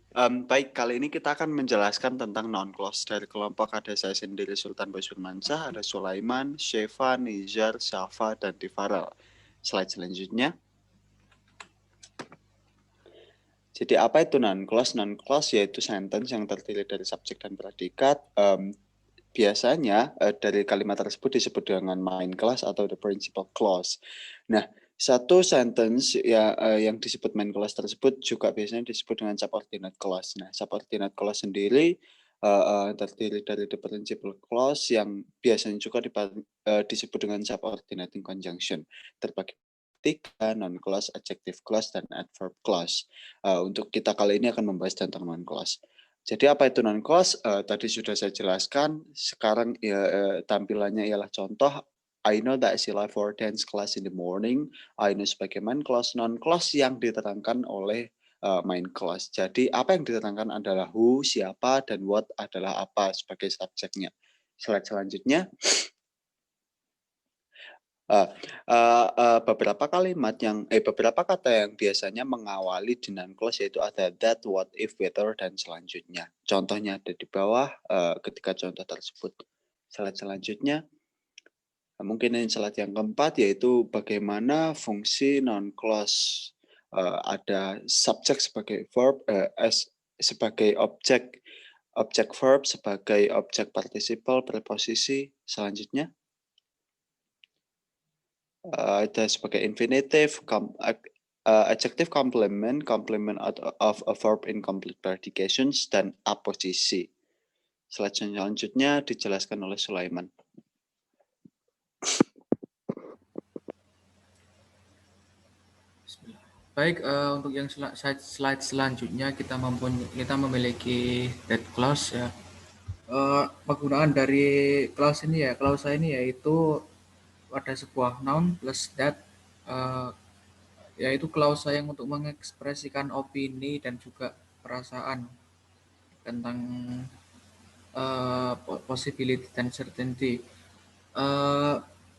Baik, kali ini kita akan menjelaskan tentang non-clause. Dari kelompok ada saya sendiri, Sultan Boy Firmansyah, ada Sulaiman, Sheva, Nizar, Syafa, dan Tifarel. Slide selanjutnya. Jadi apa itu non-clause? Non-clause yaitu sentence yang terdiri dari subjek dan predikat. Biasanya dari kalimat tersebut disebut dengan main clause atau the principal clause. Nah, satu sentence yang disebut main clause tersebut juga biasanya disebut dengan subordinate clause. Nah, subordinate clause sendiri terdiri dari the principal clause yang biasanya juga disebut dengan subordinating conjunction. Terbagi tiga, non clause, adjective clause, dan adverb clause. Untuk kita kali ini akan membahas tentang non clause. Jadi apa itu non-clause? Tadi sudah saya jelaskan. Sekarang tampilannya ialah contoh. I know that she left for dance class in the morning. I know sebagai main clause, non-clause yang diterangkan oleh main clause. Jadi apa yang diterangkan adalah who, siapa, dan what adalah apa sebagai subjeknya. Slide selanjutnya. Beberapa beberapa kata yang biasanya mengawali dengan clause yaitu ada that, what, if, whether, dan selanjutnya. Contohnya ada di bawah ketika contoh tersebut. Slide selanjutnya. Mungkin ini slide yang keempat yaitu bagaimana fungsi non-clause. Ada subjek sebagai verb, sebagai objek verb, sebagai objek participle, preposisi. Selanjutnya. Ada sebagai infinitive, adjective complement, complement of a verb in complete predications, dan aposisi. Slide selanjutnya dijelaskan oleh Sulaiman. Baik, untuk yang slide selanjutnya kita memiliki that clause ya. Penggunaan dari clause ini ya, klausa ini yaitu ada sebuah noun plus that, yaitu klausa yang untuk mengekspresikan opini dan juga perasaan tentang possibility dan certainty.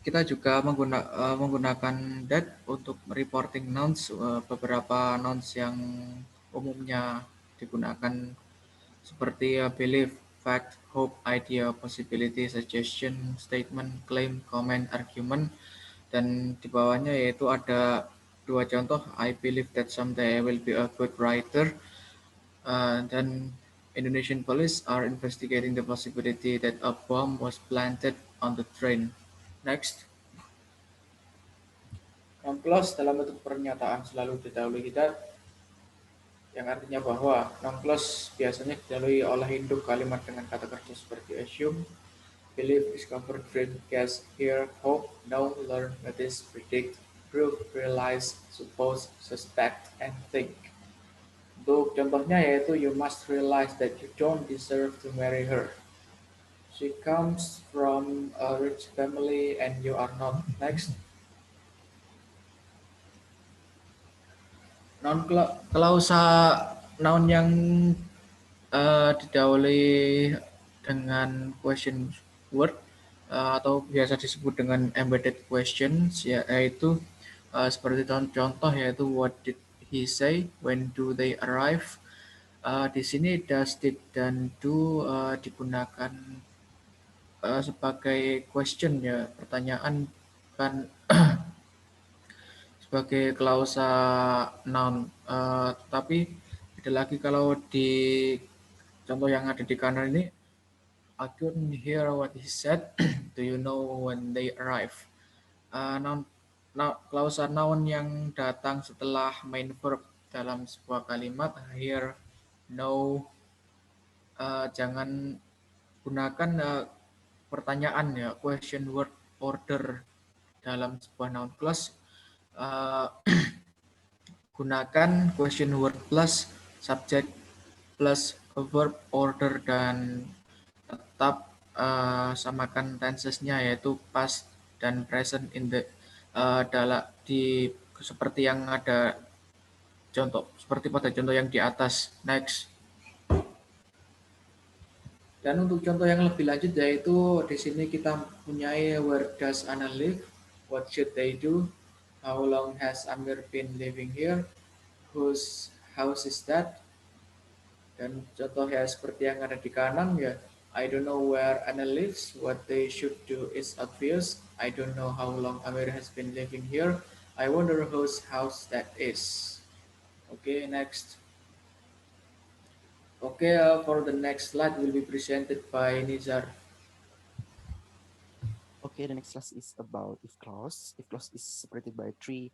Kita juga menggunakan that untuk reporting nouns, beberapa nouns yang umumnya digunakan seperti belief, fact, hope, idea, possibility, suggestion, statement, claim, comment, argument, dan di bawahnya yaitu ada dua contoh. I believe that someday I will be a good writer, dan Indonesian police are investigating the possibility that a bomb was planted on the train. Next. Non-clause dalam bentuk pernyataan selalu didahului that, yang artinya bahwa non-clause biasanya didahului oleh induk kalimat dengan kata kerja seperti assume, believe, discover, dream, guess, hear, hope, know, learn, notice, predict, prove, realize, suppose, suspect, and think. Untuk contohnya yaitu you must realize that you don't deserve to marry her. She comes from a rich family and you are not. Next. Klausa noun yang didahului dengan question word atau biasa disebut dengan embedded questions, yaitu seperti contoh yaitu what did he say, when do they arrive. Di sini does, did, dan do digunakan sebagai question ya, pertanyaan, kan sebagai klausa noun. Tapi beda lagi kalau di contoh yang ada di kanan ini, I couldn't hear what he said. Do you know when they arrive? Klausa noun yang datang setelah main verb dalam sebuah kalimat, hear, know, jangan gunakan pertanyaan ya, question word order dalam sebuah noun clause. Gunakan question word plus subject plus verb order, dan tetap samakan tensesnya yaitu past dan present in the seperti yang ada seperti pada contoh yang di atas. Next. Dan untuk contoh yang lebih lanjut yaitu di sini kita punyai where does Anna live, what should they do, how long has Amir been living here, whose house is that, Dan contoh ya seperti yang ada di kanan ya, I don't know where Anna lives. What they should do is obvious. I don't know how long Amir has been living here. I wonder whose house that is. Okay, next. Okay, for the next slide will be presented by Nizar. Okay, the next class is about if clause. If clause is separated by three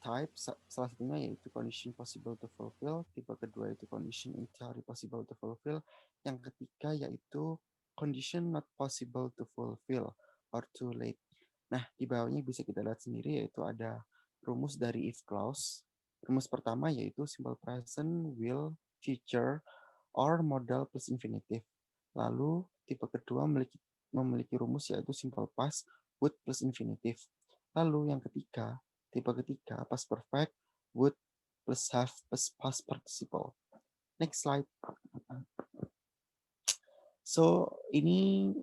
types. Salah satunya yaitu condition possible to fulfill. Tipe kedua yaitu condition entirely possible to fulfill. Yang ketiga yaitu condition not possible to fulfill or too late. Nah, di bawahnya bisa kita lihat sendiri yaitu ada rumus dari if clause. Rumus pertama yaitu simple present, will, future, or modal plus infinitive. Lalu tipe kedua memiliki rumus yaitu simple past, would plus infinitive. Lalu yang ketiga, tipe ketiga past perfect, would plus have plus past participle. Next slide. So ini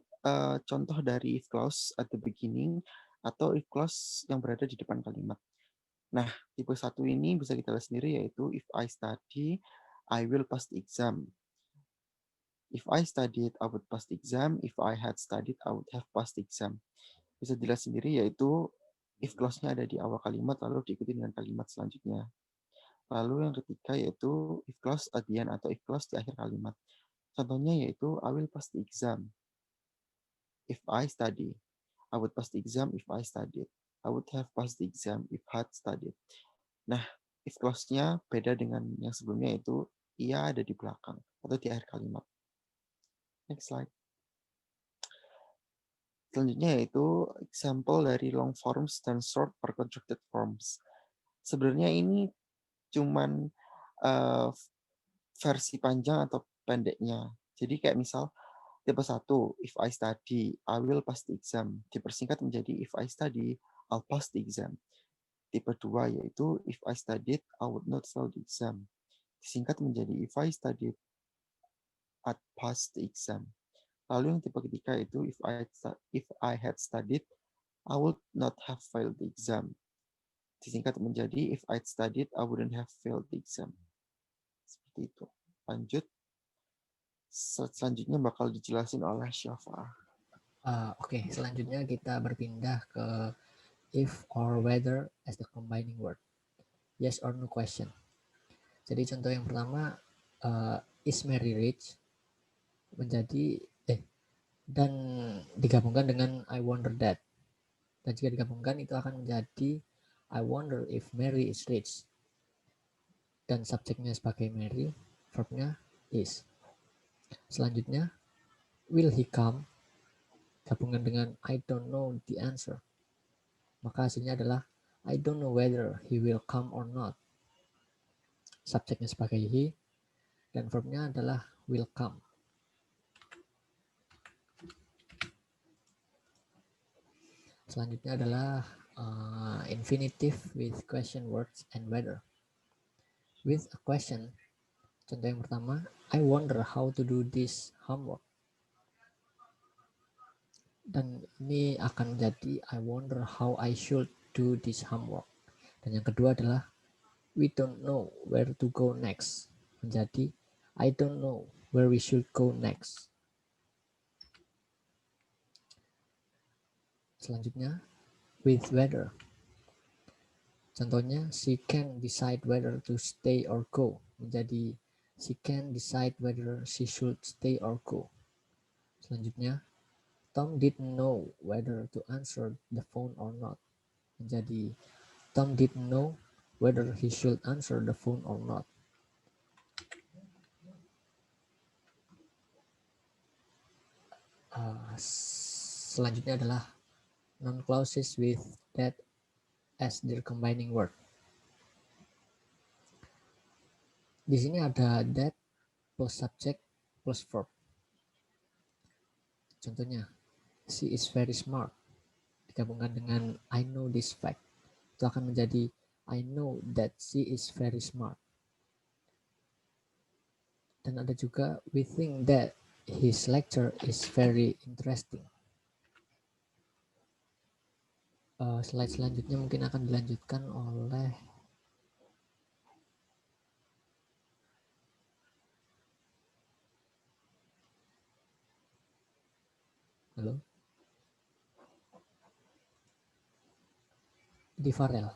contoh dari if clause at the beginning atau if clause yang berada di depan kalimat. Nah, tipe satu ini bisa kita lihat sendiri yaitu if I study, I will pass the exam. If I studied, I would pass the exam. If I had studied, I would have passed the exam. Bisa dilihat sendiri yaitu if clause-nya ada di awal kalimat lalu diikuti dengan kalimat selanjutnya. Lalu yang ketiga yaitu if clause at the end atau if clause di akhir kalimat. Contohnya yaitu I will pass the exam if I study. I would pass the exam if I studied. I would have passed the exam if had studied. Nah, if clause-nya beda dengan yang sebelumnya yaitu ia ada di belakang atau di akhir kalimat. Next slide. Selanjutnya yaitu example dari long forms dan short or contracted forms. Sebenarnya ini cuman versi panjang atau pendeknya. Jadi kayak misal tipe 1, if I study, I will pass the exam. Dipersingkat menjadi if I study, I'll pass the exam. Tipe 2 yaitu if I studied, I would not fail the exam. Disingkat menjadi if I studied, I'd pass the exam. Lalu yang tipe ketiga itu if I had studied, I would not have failed the exam. Disingkat menjadi if I'd studied, I wouldn't have failed the exam. Seperti itu. Lanjut. Selanjutnya bakal dijelasin oleh Syafa. Oke, selanjutnya kita berpindah ke if or whether as the combining word. Yes or no question. Jadi contoh yang pertama, is Mary rich? Menjadi dan digabungkan dengan I wonder that. Dan jika digabungkan itu akan menjadi I wonder if Mary is rich. Dan subjeknya sebagai Mary, verbnya is. Selanjutnya, will he come? Gabungan dengan I don't know the answer. Maka hasilnya adalah I don't know whether he will come or not. Subjeknya sebagai he dan verbnya adalah will come. Selanjutnya adalah infinitive with question words and whether. With a question, contoh yang pertama, I wonder how to do this homework. Dan ini akan menjadi I wonder how I should do this homework. Dan yang kedua adalah we don't know where to go next. Menjadi I don't know where we should go next. Selanjutnya with whether. Contohnya she can decide whether to stay or go. Menjadi she can decide whether she should stay or go. Selanjutnya Tom didn't know whether to answer the phone or not. Menjadi Tom didn't know whether he should answer the phone or not. Selanjutnya adalah non-clauses with that as their combining word. Di sini ada that plus subject plus verb. Contohnya, she is very smart. Digabungkan dengan I know this fact. Itu akan menjadi I know that she is very smart. Dan ada juga we think that his lecture is very interesting. Slide selanjutnya mungkin akan dilanjutkan oleh Halo? Di Farel.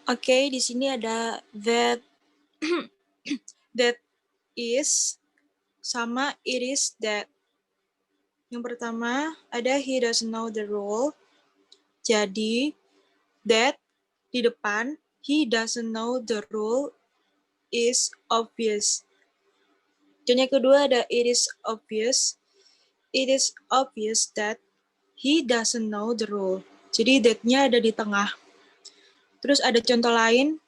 Oke, di sini ada that that is sama it is that. Yang pertama ada he doesn't know the rule. Jadi that di depan he doesn't know the rule is obvious. Dan yang kedua ada it is obvious. It is obvious that he doesn't know the rule. Jadi that-nya ada di tengah. Terus ada contoh lain,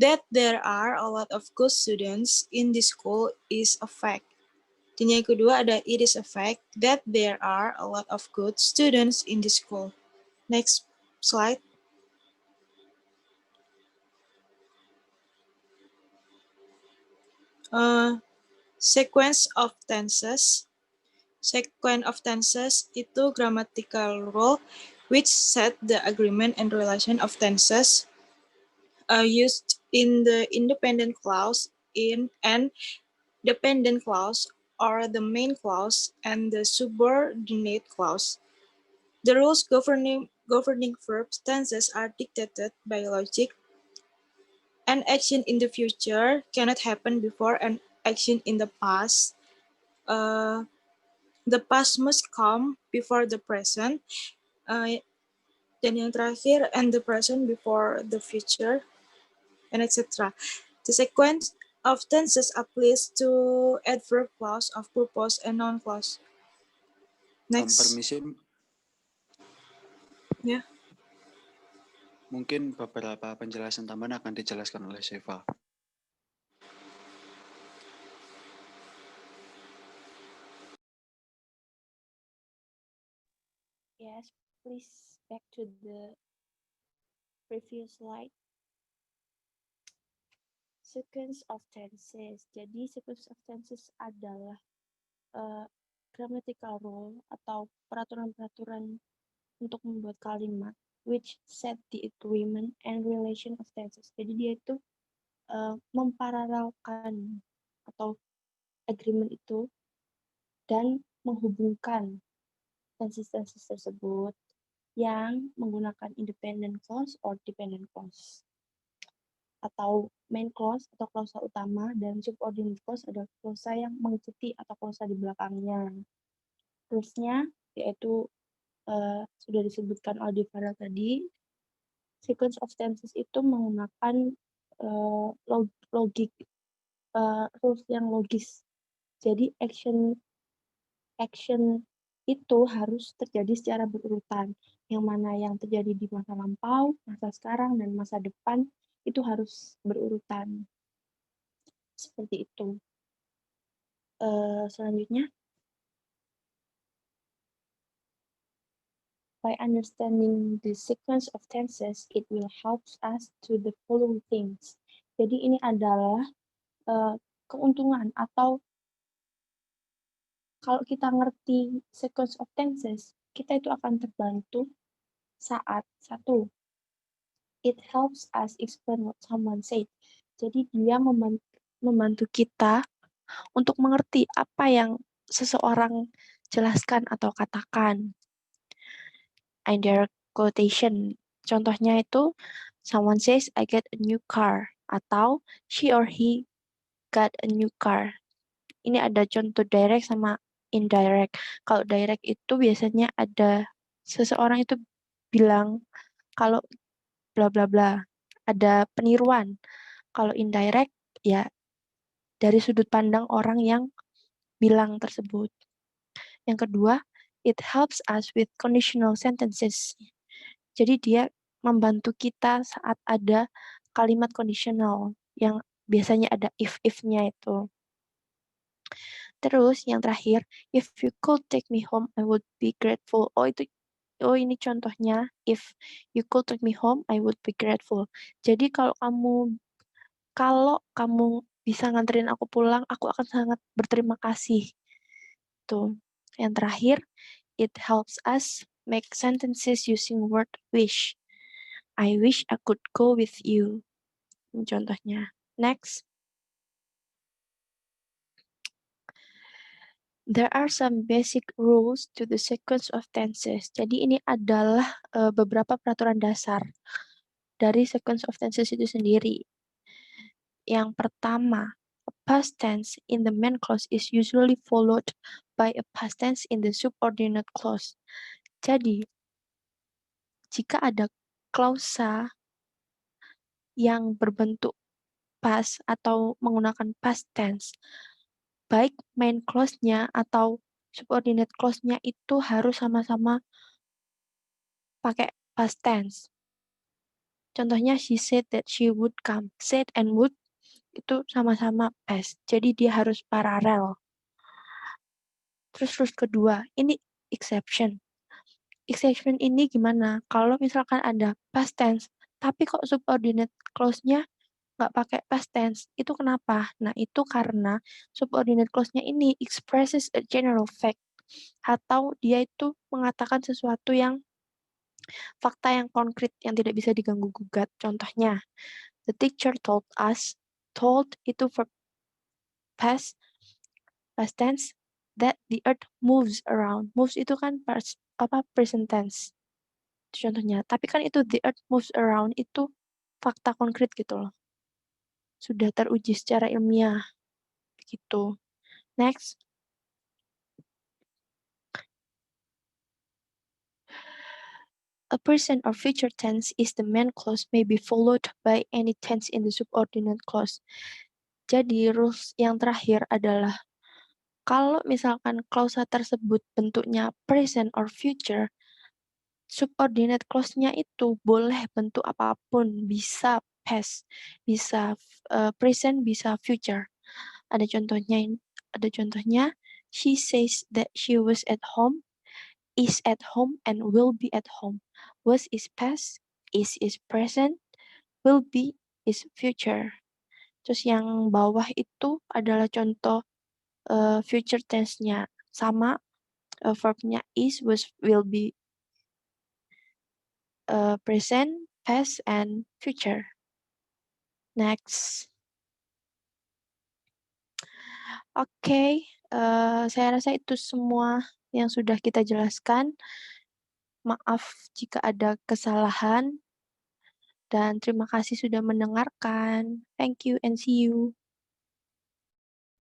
that there are a lot of good students in this school is a fact. Dan yang kedua ada it is a fact that there are a lot of good students in this school. Next slide. Sequence of tenses. Sequence of tenses itu grammatical rule which set the agreement and relation of tenses used in the independent clause in and dependent clause or the main clause and the subordinate clause. The rules governing verbs tenses are dictated by logic. An action in the future cannot happen before an action in the past. The past must come before the present. Dan yang terakhir, and the present before the future, and etc. The sequence of tenses applies to adverb clause of purpose and noun clause. Next. Permisi. Ya. Mungkin beberapa penjelasan tambahan akan dijelaskan oleh Seva. Yes, please back to the previous slide. Sequence of tenses. Jadi sequence of tenses adalah grammatical rule atau peraturan-peraturan untuk membuat kalimat which set the agreement and relation of tenses. Jadi dia itu memparalelkan atau agreement itu dan menghubungkan tenses-tenses tersebut yang menggunakan independent clause or dependent clause. Atau main clause atau klausa utama dan subordinate clause adalah klausa yang mengikuti atau klausa di belakangnya. Terusnya yaitu sudah disebutkan oleh Farel tadi, sequence of tenses itu menggunakan rules yang logis. Jadi action itu harus terjadi secara berurutan. Yang mana yang terjadi di masa lampau, masa sekarang, dan masa depan itu harus berurutan. Seperti itu. Selanjutnya, by understanding the sequence of tenses, it will help us to the following things. Jadi ini adalah keuntungan atau kalau kita ngerti sequence of tenses, kita itu akan terbantu saat satu, it helps us explain what someone said. Jadi dia membantu kita untuk mengerti apa yang seseorang jelaskan atau katakan. And their quotation, contohnya itu, someone says, I get a new car. Atau she or he got a new car. Ini ada contoh direct sama indirect. Kalau direct itu biasanya ada seseorang itu bilang kalau bla bla bla, ada peniruan. Kalau indirect ya dari sudut pandang orang yang bilang tersebut. Yang kedua, it helps us with conditional sentences. Jadi dia membantu kita saat ada kalimat conditional yang biasanya ada if-nya itu. Terus yang terakhir, if you could take me home, I would be grateful. Ini contohnya, if you could take me home, I would be grateful. Jadi kalau kamu bisa nganterin aku pulang, aku akan sangat berterima kasih. Tuh. Yang terakhir, it helps us make sentences using word wish. I wish I could go with you. Ini contohnya. Next. There are some basic rules to the sequence of tenses. Jadi ini adalah beberapa peraturan dasar dari sequence of tenses itu sendiri. Yang pertama, a past tense in the main clause is usually followed by a past tense in the subordinate clause. Jadi, jika ada klausa yang berbentuk past atau menggunakan past tense, baik main clause-nya atau subordinate clause-nya itu harus sama-sama pakai past tense. Contohnya, she said that she would come. Said and would itu sama-sama past. Jadi dia harus paralel. Terus kedua, ini exception. Exception ini gimana? Kalau misalkan ada past tense, tapi kok subordinate clause-nya nggak pakai past tense, itu kenapa? Nah, itu karena subordinate clause-nya ini expresses a general fact, atau dia itu mengatakan sesuatu yang fakta yang konkret, yang tidak bisa diganggu-gugat. Contohnya, the teacher told us, told itu verb past tense, that the earth moves around. Moves itu kan present tense. Itu contohnya. Tapi kan itu the earth moves around itu fakta konkret gitu loh. Sudah teruji secara ilmiah. Begitu. Next. A present or future tense is the main clause may be followed by any tense in the subordinate clause. Jadi rules yang terakhir adalah kalau misalkan klausa tersebut bentuknya present or future, subordinate clause-nya itu boleh bentuk apapun, bisa past, bisa present, bisa future. Ada contohnya, she says that she was at home, is at home, and will be at home. Was is past, is present, will be is future. Terus yang bawah itu adalah contoh future tense-nya. Sama verb-nya is, was, will be, present, past, and future. Next. Oke, saya rasa itu semua yang sudah kita jelaskan. Maaf jika ada kesalahan. Dan terima kasih sudah mendengarkan. Thank you and see you.